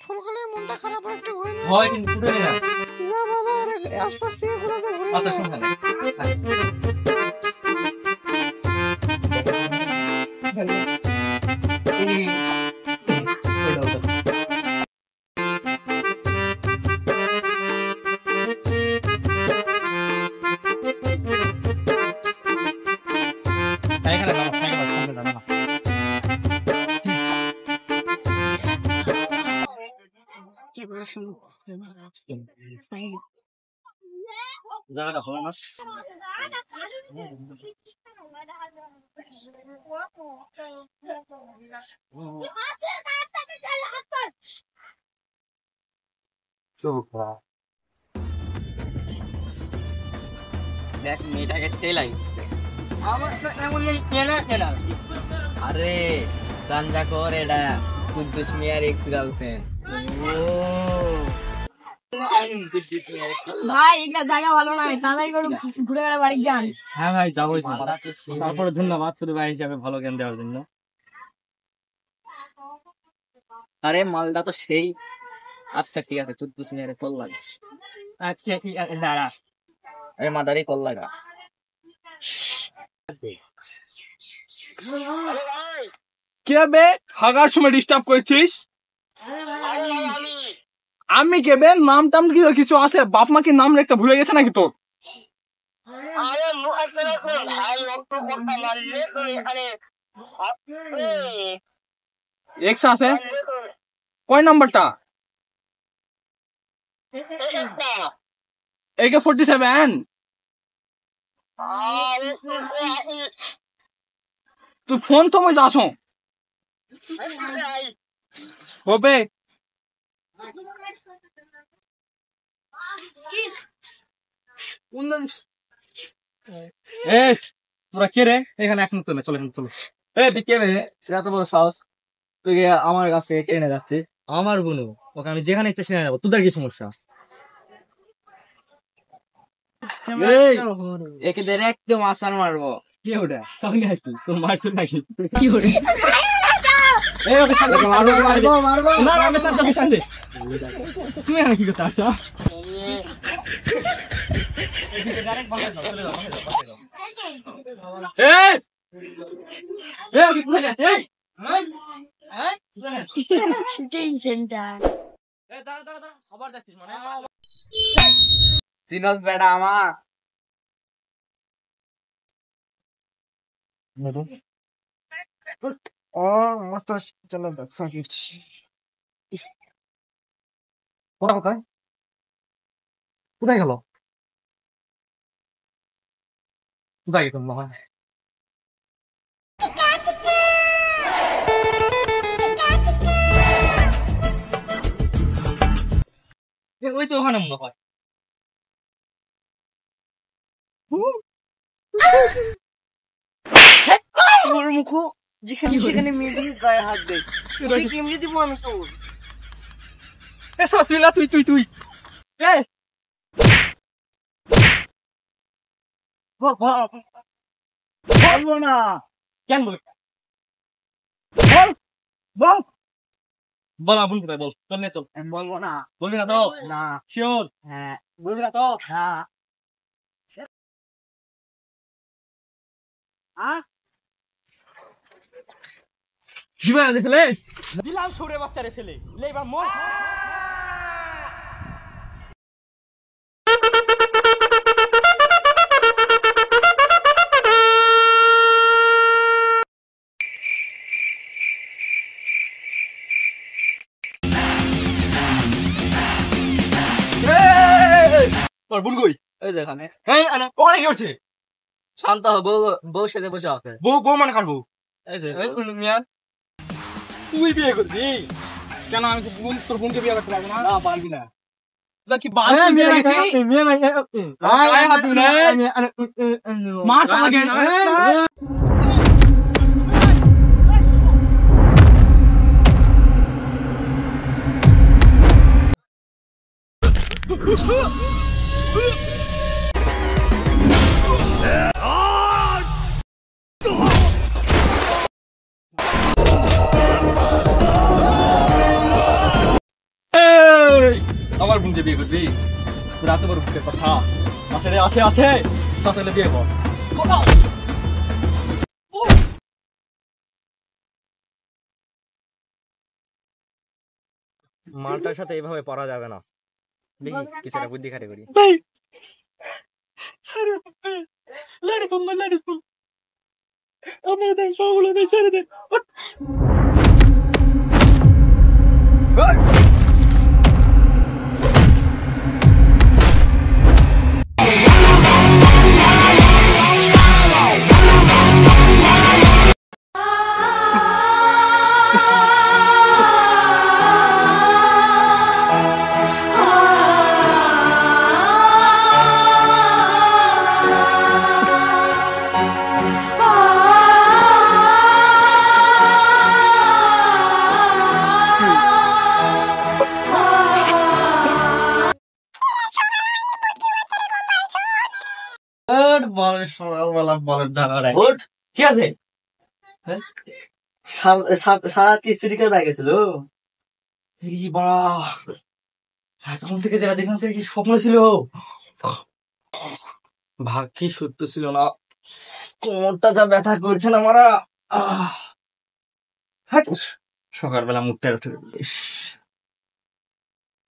ফুলখালির মনটা খারাপ একটু ঘুরে নিয়ে হয় কিন্তু ফুটে না যা বাবা আরে আশপাশ থেকে ঘুরে যা ঘুরে আচ্ছা শুন জায়গাটা হবে না দেখ মেয়েটাকে স্টেল লাগছে আমার তো এমন কেনা কেনা আরে গাঞ্জা কর এটা কুদ্দুস মিয়ার এক্স গার্লফ্রেন্ড ভাই এগুলা জায়গা ভালো নয় তাড়াতাড়ি করে ঘুরে বেড়া বাড়ি যান। হ্যাঁ ভাই যাবোই তারপরে ধন্যবাদ ছোট ভাই হিসাবে ভালো জ্ঞান দেওয়ার জন্য আরে মালটা তো সেই আচ্ছা ঠিক আছে কুদ্দুস মিয়ার কল লাগিস আচ্ছা ঠিক আছে দাঁড়া আরে মাদারি কল লাগা কে বে হাগার সময় ডিস্টার্ব করেছিস আমি কে বে নাম টাম কি কিছু আছে বাপ মা কি নাম একটা ভুলে গেছে নাকি তোর এক্স আছে কয় নাম্বারটা AK-47 তুই ফোন তো মই যাস হবে তোরা কে রে এখানে এখন চলে চলে চলো তুই কে রে সেটা তো বড় সাহস তুই আমার কাছে টেনে যাচ্ছে আমার বোনু ওকে আমি যেখানে ইচ্ছে সেখানে যাবো তোদের কি সমস্যা একে ধরে একদম আসান মারবো কি ওটা তোর মারছো নাকি কি ওটা তুমি আর কি কথা চিনস বেটা আমার কোথায় কোথায় গেল কোথায় গেল মামা ওই তো ওখানে মনে হয় তোর মুখ যেখানে সেখানে মেয়েদের গায়ে হাত দেয় তুই কেমনি দিব আমি তো এসা তুই না তুই তুই তুই বলবো না কেন বল বল বল বল আবুল কোথায় বল চল নে চল বলবো না বলবি না তো না শিওর হ্যাঁ বলবি না তো হ্যাঁ জীবন দেখলে দিলাম সরে বাচ্চারে ফেলে লেবা মর তোর বোন কই এই যেখানে এই আরে ওখানে কি করছে শান্ত হ বউ সাথে বসে আছে বউ মানে কার বউ এই যে মিয়া তুই বিয়ে করবি কেন আমি তোর বোনকে বিয়ে করতে পারবো না না পারবি না কি বাল দিয়ে রেখেছি আয় হাত দিবি না মার সালাগে আমার বোনকে বিয়ে করবি? তোর এত বড় বুকের কথা আছে রে, আছে আছে, তাহলে বিয়ে কর। মালটার সাথে এভাবে পড়া যাবে না, দেখি কিছু একটা বুদ্ধি খাটে করি। ভাই ছেড়ে দে, লড়ে কম না, লড়ে কম। আমার দেখ পাগল হয়ে ছেড়ে দে। বলের সকালবেলা বলের ঢাকা ওঠ, কি আছে? সারা কি চুরি করে গেছিল? এই বাড়া, এতক্ষণ থেকে যারা দেখলাম কি স্বপ্ন ছিল, ভাগ্যি সত্য ছিল না। কোমরটা যা ব্যথা করছে না মারা। সকালবেলা মুখটা উঠে, ইস